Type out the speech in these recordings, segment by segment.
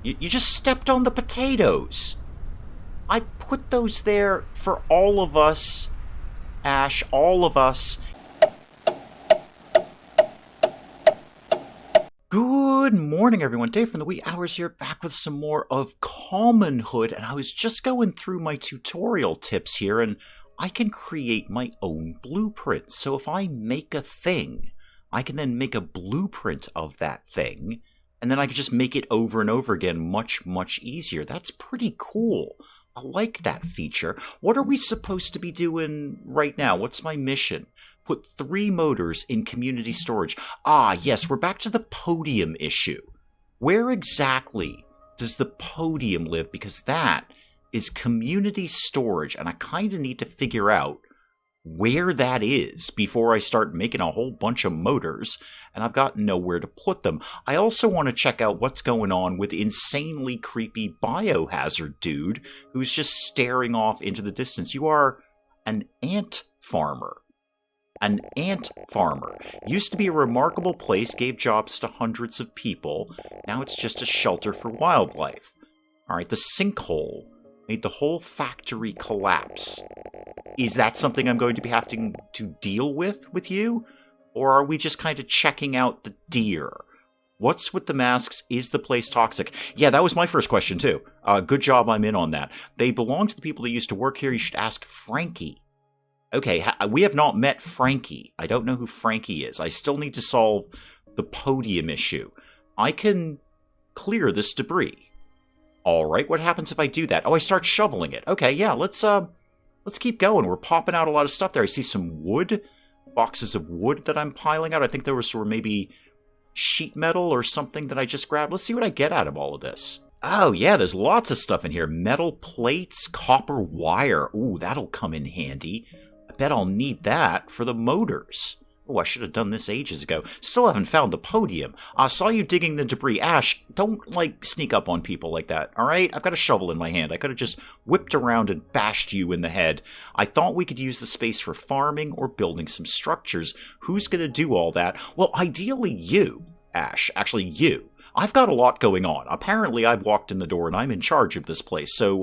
You just stepped on the potatoes. I put those there for all of us, Ash, all of us. Good morning, everyone. Dave from the wee hours here, back with some more of Commonhood, and I was just going through my tutorial tips here, and I can create my own blueprints. So if I make a thing, I can then make a blueprint of that thing, and then I can just make it over and over again much, much easier. That's pretty cool. I like that feature. What are we supposed to be doing right now? What's my mission? Put 3 motors in community storage. Ah, yes, we're back to the podium issue. Where exactly does the podium live? Because that is community storage, and I kind of need to figure out where that is before I start making a whole bunch of motors, and I've got nowhere to put them. I also want to check out what's going on with insanely creepy biohazard dude who's just staring off into the distance. You are an ant farmer. An ant farmer. Used to be a remarkable place, gave jobs to hundreds of people. Now it's just a shelter for wildlife. Alright, the sinkhole made the whole factory collapse. Is that something I'm going to be having to deal with you? Or are we just kind of checking out the deer? What's with the masks? Is the place toxic? Yeah, that was my first question too. Good job I'm in on that. They belong to the people that used to work here. You should ask Frankie. Okay, we have not met Frankie. I don't know who Frankie is. I still need to solve the podium issue. I can clear this debris. Alright, what happens if I do that? Oh, I start shoveling it. Okay, yeah, let's keep going. We're popping out a lot of stuff there. I see some wood, boxes of wood that I'm piling out. I think there was sort of maybe sheet metal or something that I just grabbed. Let's see what I get out of all of this. Oh, yeah, there's lots of stuff in here. Metal plates, copper wire. Ooh, that'll come in handy. I bet I'll need that for the motors. Oh, I should have done this ages ago. Still haven't found the podium. I saw you digging the debris. Ash, don't, sneak up on people like that, alright? I've got a shovel in my hand. I could have just whipped around and bashed you in the head. I thought we could use the space for farming or building some structures. Who's going to do all that? Well, ideally you, Ash. Actually, you. I've got a lot going on. Apparently, I've walked in the door and I'm in charge of this place. So,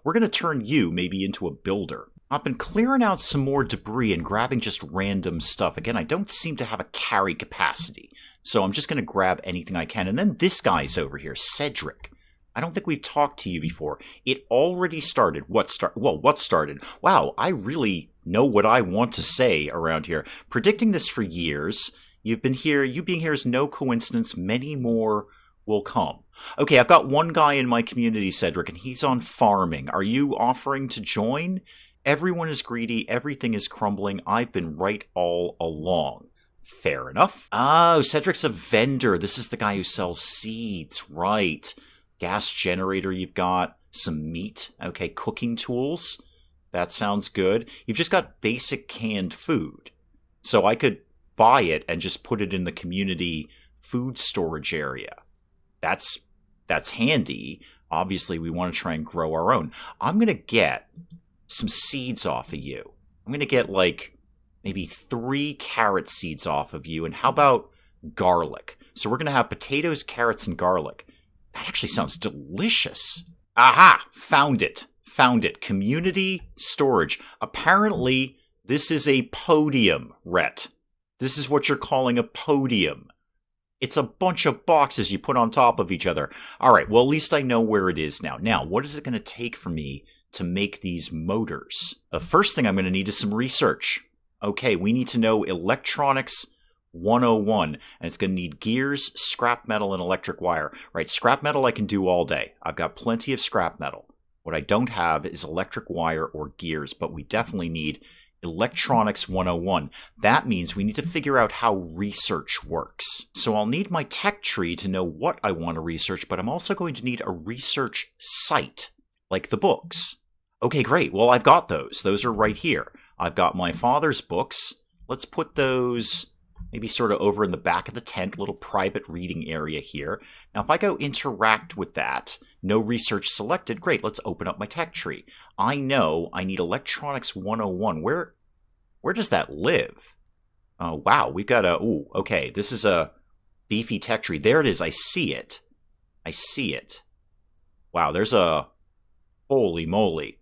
we're going to turn you maybe into a builder. I've been clearing out some more debris and grabbing just random stuff. Again, I don't seem to have a carry capacity, so I'm just going to grab anything I can. And then this guy's over here, Cedric. I don't think we've talked to you before. It already started. What started? Wow, I really know what I want to say around here. Predicting this for years. You've been here. You being here is no coincidence. Many more will come. Okay, I've got one guy in my community, Cedric, and he's on farming. Are you offering to join? Everyone is greedy, everything is crumbling, I've been right all along. Fair enough. Oh, Cedric's a vendor. This is the guy who sells seeds, right. Gas generator you've got, some meat, okay, cooking tools. That sounds good. You've just got basic canned food. So I could buy it and just put it in the community food storage area. That's handy. Obviously, we want to try and grow our own. I'm going to get some seeds off of you. I'm going to get maybe 3 carrot seeds off of you. And how about garlic? So we're going to have potatoes, carrots, and garlic. That actually sounds delicious. Aha! Found it. Found it. Community storage. Apparently, this is a podium, Rhett. This is what you're calling a podium. It's a bunch of boxes you put on top of each other. All right, well, at least I know where it is now. Now, what is it going to take for me to make these motors? The first thing I'm going to need is some research. Okay, we need to know electronics 101, and it's going to need gears, scrap metal, and electric wire. Right, scrap metal I can do all day. I've got plenty of scrap metal. What I don't have is electric wire or gears, but we definitely need electronics 101. That means we need to figure out how research works. So I'll need my tech tree to know what I want to research, but I'm also going to need a research site, like the books. Okay, great. Well, I've got those. Those are right here. I've got my father's books. Let's put those maybe sort of over in the back of the tent, little private reading area here. Now, if I go interact with that, no research selected, great, let's open up my tech tree. I know I need Electronics 101. Where does that live? Oh, wow, we've got okay, this is a beefy tech tree. There it is, I see it. I see it. Wow, there's a... Holy moly.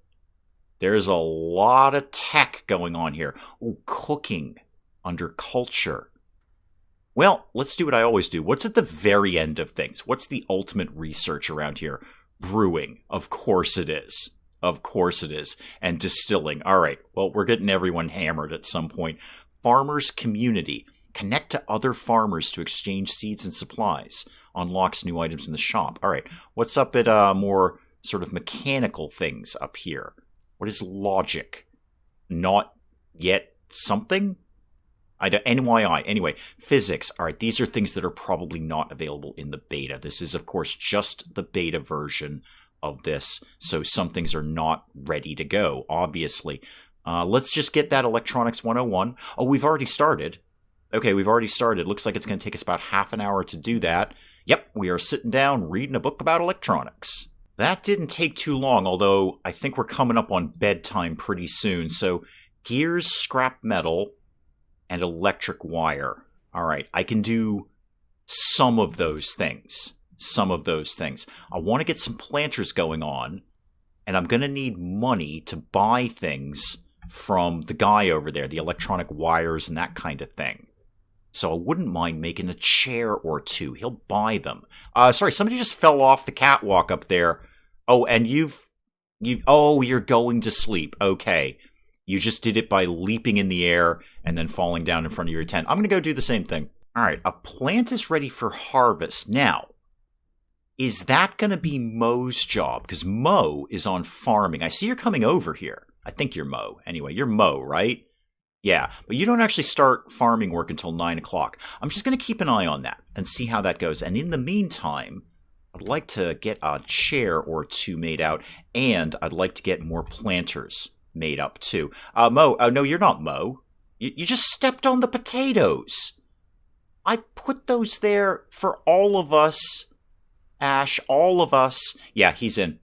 There's a lot of tech going on here. Ooh, cooking under culture. Well, let's do what I always do. What's at the very end of things? What's the ultimate research around here? Brewing. Of course it is. Of course it is. And distilling. All right. Well, we're getting everyone hammered at some point. Farmers' community. Connect to other farmers to exchange seeds and supplies. Unlocks new items in the shop. All right. What's up at more sort of mechanical things up here? What is logic? Not yet something? NYI. Anyway, physics. All right, these are things that are probably not available in the beta. This is, of course, just the beta version of this, so some things are not ready to go, obviously. Let's just get that Electronics 101. Oh, we've already started. Okay, we've already started. Looks like it's going to take us about half an hour to do that. Yep, we are sitting down reading a book about electronics. That didn't take too long, although I think we're coming up on bedtime pretty soon. So, gears, scrap metal, and electric wire. All right, I can do some of those things. Some of those things. I want to get some planters going on, and I'm going to need money to buy things from the guy over there, the electronic wires and that kind of thing. So I wouldn't mind making a chair or two. He'll buy them. Sorry, somebody just fell off the catwalk up there. Oh, and you're going to sleep. Okay. You just did it by leaping in the air and then falling down in front of your tent. I'm going to go do the same thing. All right, a plant is ready for harvest. Now, is that going to be Mo's job? Because Mo is on farming. I see you're coming over here. I think you're Mo. Anyway, you're Mo, right? Yeah, but you don't actually start farming work until 9 o'clock. I'm just going to keep an eye on that and see how that goes. And in the meantime, I'd like to get a chair or two made out, and I'd like to get more planters made up too. Mo, oh no, you're not Mo. You just stepped on the potatoes. I put those there for all of us. Ash, all of us. Yeah, he's in.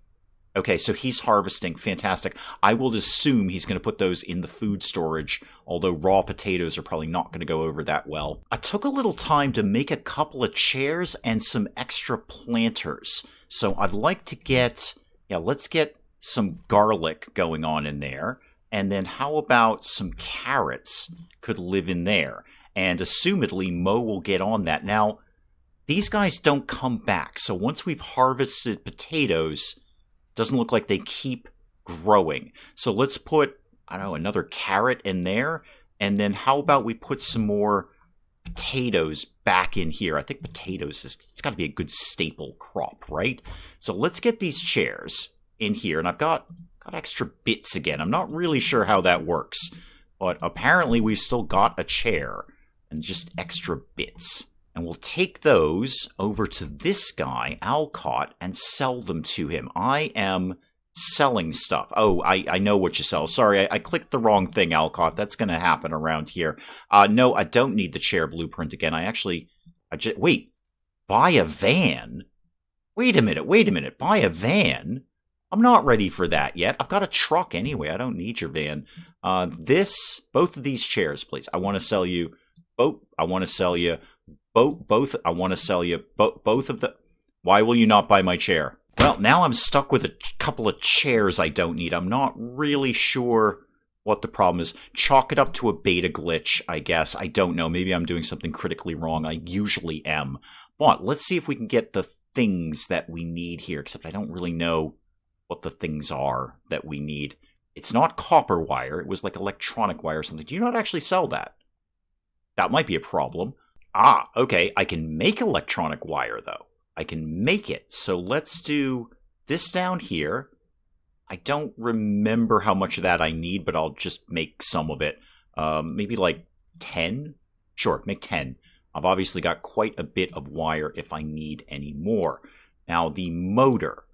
Okay, so he's harvesting. Fantastic. I will assume he's going to put those in the food storage, although raw potatoes are probably not going to go over that well. I took a little time to make a couple of chairs and some extra planters. So I'd like to get, let's get some garlic going on in there. And then how about some carrots could live in there? And assumedly, Mo will get on that. Now, these guys don't come back. So once we've harvested potatoes, doesn't look like they keep growing. So let's put, I don't know, another carrot in there. And then how about we put some more potatoes back in here? I think potatoes it's got to be a good staple crop, right? So let's get these chairs in here. And I've got extra bits again. I'm not really sure how that works. But apparently we've still got a chair and just extra bits. And we'll take those over to this guy, Alcott, and sell them to him. I am selling stuff. Oh, I know what you sell. Sorry, I clicked the wrong thing, Alcott. That's going to happen around here. No, I don't need the chair blueprint again. Wait, buy a Van? Wait a minute. Buy a van? I'm not ready for that yet. I've got a truck anyway. I don't need your van. Both of these chairs, please. I want to sell you both. I want to sell you both. I want to sell you both of the. Why will you not buy my chair? Well, now I'm stuck with a couple of chairs I don't need. I'm not really sure what the problem is. Chalk it up to a beta glitch, I guess. I don't know. Maybe I'm doing something critically wrong. I usually am. But let's see if we can get the things that we need here, except I don't really know what the things are that we need. It's not copper wire. It was like electronic wire or something. Do you not actually sell that? That might be a problem. Ah, okay. I can make electronic wire, though. I can make it. So let's do this down here. I don't remember how much of that I need, but I'll just make some of it. Maybe like 10? Sure, make 10. I've obviously got quite a bit of wire if I need any more. Now, the motor.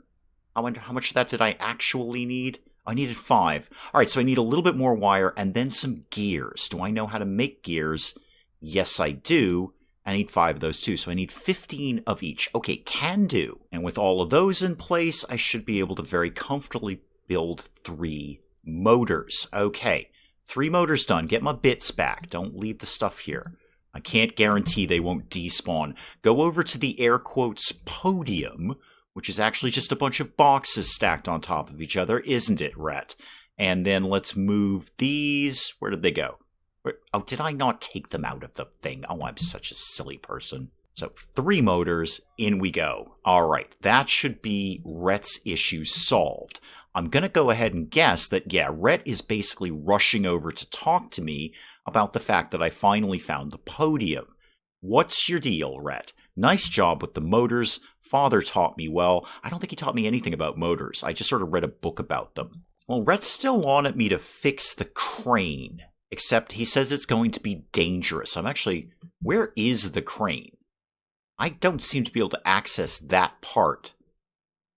I wonder how much of that did I actually need? I needed 5. All right, so I need a little bit more wire and then some gears. Do I know how to make gears? Yes, I do. I need 5 of those too, so I need 15 of each. Okay, can do. And with all of those in place, I should be able to very comfortably build 3 motors. Okay, 3 motors done. Get my bits back. Don't leave the stuff here. I can't guarantee they won't despawn. Go over to the air quotes podium, which is actually just a bunch of boxes stacked on top of each other, isn't it, Rhett? And then let's move these. Where did they go? Oh, did I not take them out of the thing? Oh, I'm such a silly person. So 3 motors, in we go. All right, that should be Rhett's issue solved. I'm going to go ahead and guess that, yeah, Rhett is basically rushing over to talk to me about the fact that I finally found the podium. What's your deal, Rhett? Nice job with the motors. Father taught me well. I don't think he taught me anything about motors. I just sort of read a book about them. Well, Rhett's still on at me to fix the crane, except he says it's going to be dangerous. Where is the crane? I don't seem to be able to access that part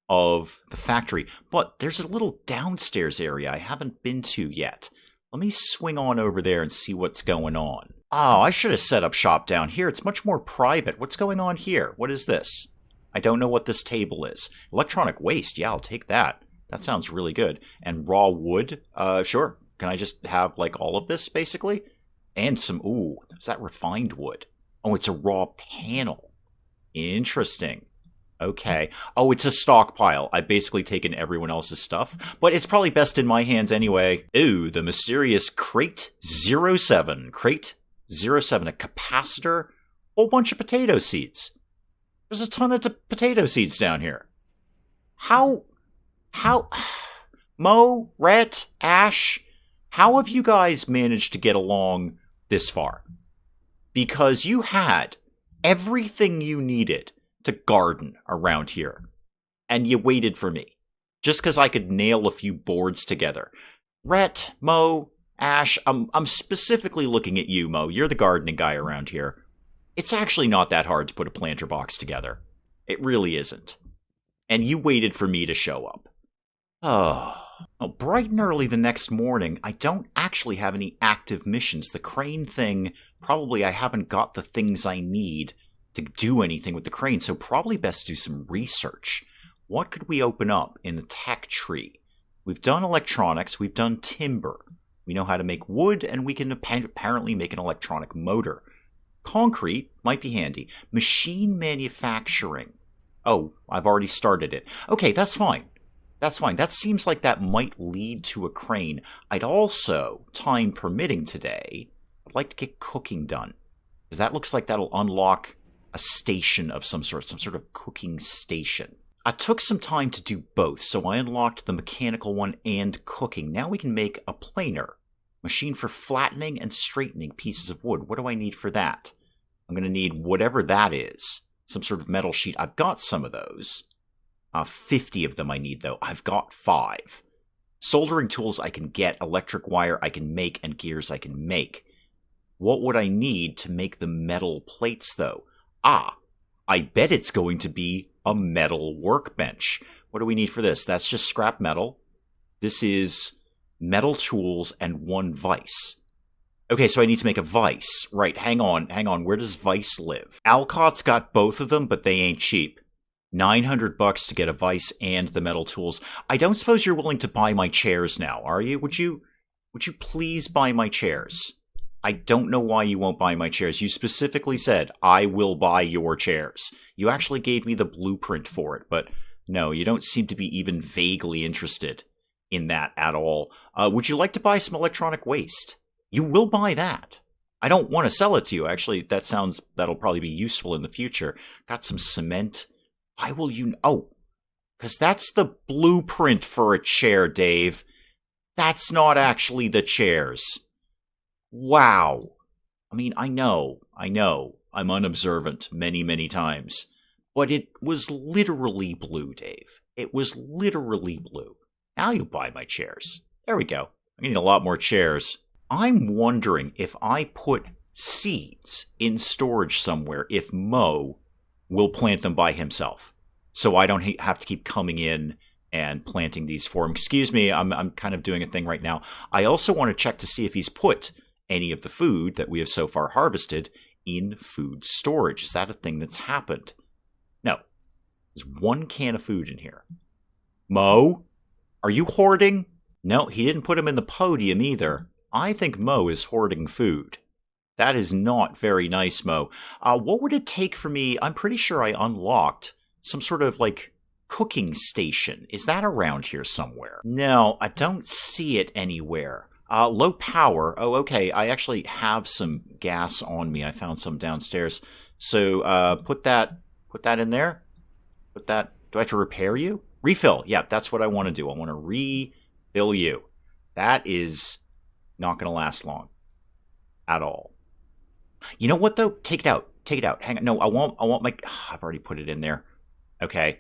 of the factory, but there's a little downstairs area I haven't been to yet. Let me swing on over there and see what's going on. Oh, I should have set up shop down here. It's much more private. What's going on here? What is this? I don't know what this table is. Electronic waste. Yeah, I'll take that. That sounds really good. And raw wood? Sure. Can I just have, like, all of this, basically? And some, ooh, is that refined wood? Oh, it's a raw panel. Interesting. Okay. Oh, it's a stockpile. I've basically taken everyone else's stuff, but it's probably best in my hands anyway. Ooh, the mysterious Crate 07. Crate 07, a capacitor, whole bunch of potato seeds. There's a ton of potato seeds down here. How, Mo, Rhett, Ash, how have you guys managed to get along this far? Because you had everything you needed to garden around here, and you waited for me, just because I could nail a few boards together. Rhett, Mo, Ash, I'm specifically looking at you, Mo. You're the gardening guy around here. It's actually not that hard to put a planter box together. It really isn't. And you waited for me to show up. Oh. Well, bright and early the next morning, I don't actually have any active missions. The crane thing, probably I haven't got the things I need to do anything with the crane, so probably best do some research. What could we open up in the tech tree? We've done electronics, we've done timber. We know how to make wood, and we can apparently make an electronic motor. Concrete might be handy. Machine manufacturing. Oh, I've already started it. Okay, that's fine. That's fine. That seems like that might lead to a crane. I'd also, time permitting today, I'd like to get cooking done. Because that looks like that'll unlock a station of some sort of cooking station. I took some time to do both, so I unlocked the mechanical one and cooking. Now we can make a planer. Machine for flattening and straightening pieces of wood. What do I need for that? I'm going to need whatever that is. Some sort of metal sheet. I've got some of those. 50 of them I need, though. I've got 5. Soldering tools I can get, electric wire I can make, and gears I can make. What would I need to make the metal plates, though? I bet it's going to be a metal workbench. What do we need for this? That's just scrap metal. This is metal tools and 1 vise. Okay, so I need to make a vise. Right, hang on. Where does Vice live? Alcott's got both of them, but they ain't cheap. $900 to get a vise and the metal tools. I don't suppose you're willing to buy my chairs now, are you? Would you please buy my chairs? I don't know why you won't buy my chairs. You specifically said, I will buy your chairs. You actually gave me the blueprint for it, but no, you don't seem to be even vaguely interested in that at all. Would you like to buy some electronic waste? You will buy that. I don't want to sell it to you. Actually, that'll probably be useful in the future. Got some cement. Why will you? Oh, because that's the blueprint for a chair, Dave. That's not actually the chairs. Wow. I mean, I know. I'm unobservant many times. But it was literally blue, Dave. It was literally blue. Now you buy my chairs. There we go. I need a lot more chairs. I'm wondering if I put seeds in storage somewhere, if Mo will plant them by himself. So I don't have to keep coming in and planting these for him. Excuse me, I'm kind of doing a thing right now. I also want to check to see if he's put any of the food that we have so far harvested in food storage. Is that a thing that's happened? No. There's 1 can of food in here. Mo? Are you hoarding? No, he didn't put them in the podium either. I think Mo is hoarding food. That is not very nice, Mo. What would it take for me? I'm pretty sure I unlocked some sort of, like, cooking station. Is that around here somewhere? No, I don't see it anywhere. Low power. Oh, okay. I actually have some gas on me. I found some downstairs. So put that in there. Put that. Do I have to repair you? Refill. Yeah, that's what I want to do. I want to refill you. That is not going to last long at all. You know what though? Take it out. Take it out. Hang on. No, I won't make. I've already put it in there. Okay.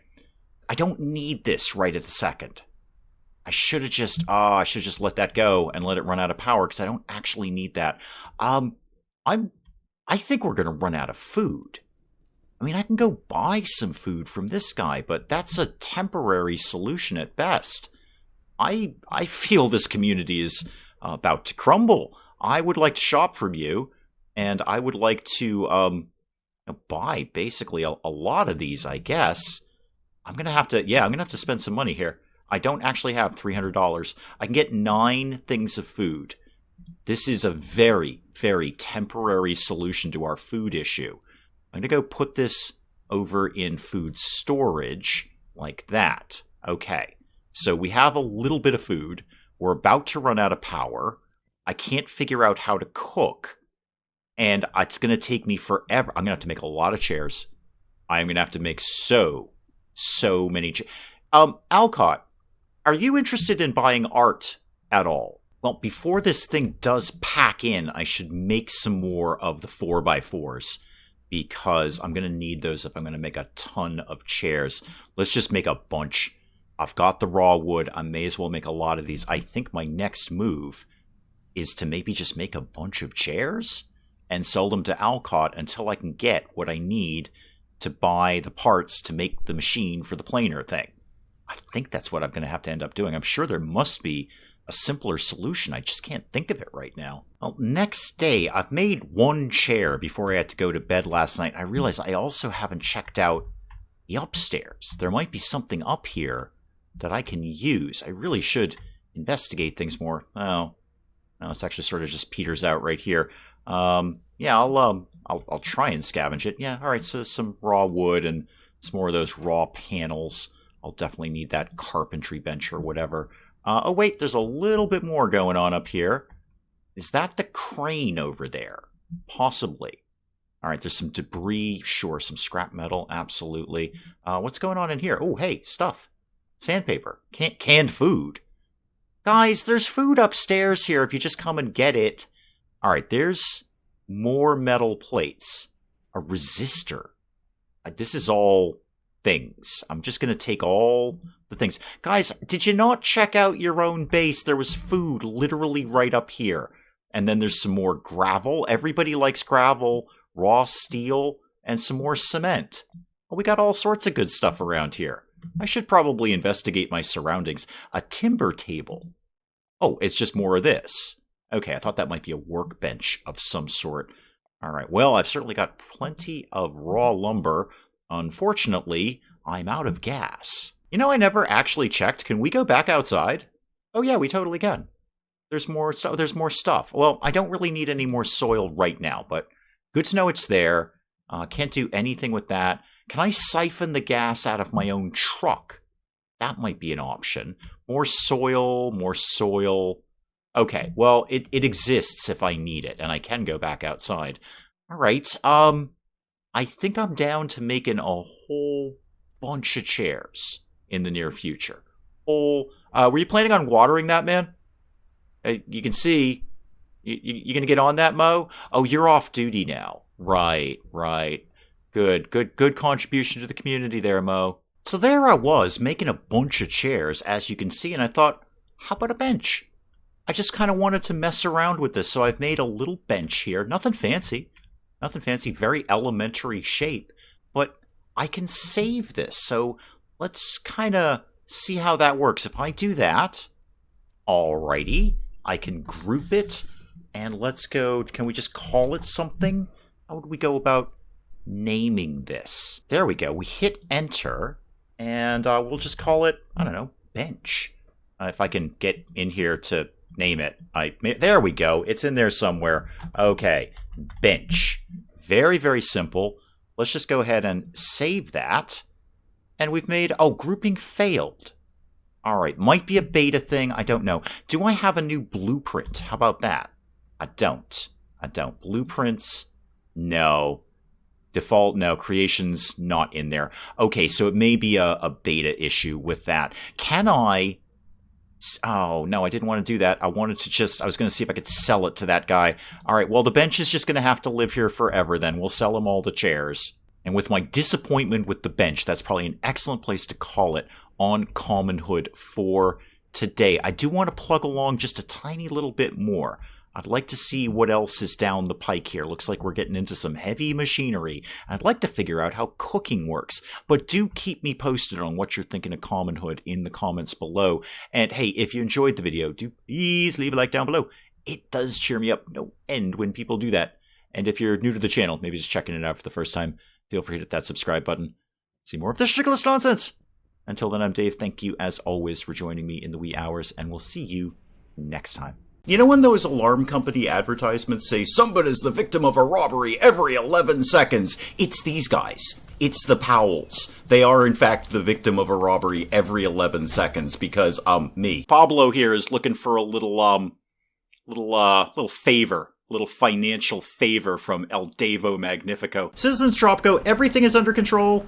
I don't need this right at the second. I should have just let that go and let it run out of power because I don't actually need that. I think we're going to run out of food. I mean, I can go buy some food from this guy, but that's a temporary solution at best. I feel this community is about to crumble. I would like to shop from you, and I would like to buy basically a lot of these, I guess. I'm going to have to spend some money here. I don't actually have $300. I can get 9 things of food. This is a very, very temporary solution to our food issue. I'm going to go put this over in food storage like that. Okay, so we have a little bit of food. We're about to run out of power. I can't figure out how to cook. And it's going to take me forever. I'm going to have to make a lot of chairs. I'm going to have to make so many chairs. Alcott, are you interested in buying art at all? Well, before this thing does pack in, I should make some more of the 4x4s because I'm going to need those if I'm going to make a ton of chairs. Let's just make a bunch. I've got the raw wood. I may as well make a lot of these. I think my next move is to maybe just make a bunch of chairs and sell them to Alcott until I can get what I need to buy the parts to make the machine for the planer thing. I think that's what I'm going to have to end up doing. I'm sure there must be a simpler solution. I just can't think of it right now. Well, next day, I've made 1 chair before I had to go to bed last night. I realized I also haven't checked out the upstairs. There might be something up here that I can use. I really should investigate things more. Oh, no, it's actually sort of just peters out right here. Yeah, I'll try and scavenge it. Yeah, all right. So some raw wood and some more of those raw panels. I'll definitely need that carpentry bench or whatever. Oh, wait, there's a little bit more going on up here. Is that the crane over there? Possibly. All right, there's some debris. Sure, some scrap metal. Absolutely. What's going on in here? Oh, hey, stuff. Sandpaper. Canned food. Guys, there's food upstairs here if you just come and get it. All right, there's more metal plates. A resistor. This is all things. I'm just going to take all the things. Guys, did you not check out your own base? There was food literally right up here. And then there's some more gravel. Everybody likes gravel, raw steel, and some more cement. Well, we got all sorts of good stuff around here. I should probably investigate my surroundings. A timber table. Oh, it's just more of this. Okay, I thought that might be a workbench of some sort. All right, well, I've certainly got plenty of raw lumber. Unfortunately, I'm out of gas. You know, I never actually checked. Can we go back outside? Oh yeah, we totally can. There's more stuff. Well, I don't really need any more soil right now, but good to know it's there. Can't do anything with that. Can I siphon the gas out of my own truck? That might be an option. More soil, more soil. Okay, well, it exists if I need it, and I can go back outside. All right, I think I'm down to making a whole bunch of chairs in the near future. Were you planning on watering that, man? You can see. You gonna get on that, Mo? Oh, you're off duty now. Right. Good contribution to the community there, Mo. So there I was, making a bunch of chairs, as you can see, and I thought, how about a bench? I just kind of wanted to mess around with this, so I've made a little bench here. Nothing fancy, very elementary shape, but I can save this, so let's kind of see how that works. If I do that, alrighty, I can group it, and let's go, can we just call it something? How would we go about naming this? There we go, we hit enter, and we'll just call it, I don't know, bench. If I can get in here to name it. There we go. It's in there somewhere. Okay. Bench. Very, very simple. Let's just go ahead and save that. And we've made... Oh, grouping failed. Alright, might be a beta thing, I don't know. Do I have a new blueprint? How about that? I don't. Blueprints? No. Default? No. Creation's not in there. Okay, so it may be a beta issue with that. Can I... Oh, no, I didn't want to do that. I wanted to just... I was going to see if I could sell it to that guy. Alright, well, the bench is just going to have to live here forever then. We'll sell him all the chairs. And with my disappointment with the bench, that's probably an excellent place to call it on Commonhood for today. I do want to plug along just a tiny little bit more. I'd like to see what else is down the pike here. Looks like we're getting into some heavy machinery. I'd like to figure out how cooking works. But do keep me posted on what you're thinking of Commonhood in the comments below. And hey, if you enjoyed the video, do please leave a like down below. It does cheer me up no end when people do that. And if you're new to the channel, maybe just checking it out for the first time, feel free to hit that subscribe button. See more of this ridiculous nonsense. Until then, I'm Dave. Thank you, as always, for joining me in the wee hours, and we'll see you next time. You know when those alarm company advertisements say, somebody's the victim of a robbery every 11 seconds? It's these guys. It's the Powells. They are, in fact, the victim of a robbery every 11 seconds because, me. Pablo here is looking for a little favor. Little financial favor from El Devo Magnifico. Citizens Tropico, everything is under control.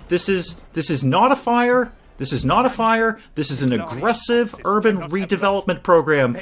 This is not a fire. This is not a fire. This is an aggressive urban redevelopment program.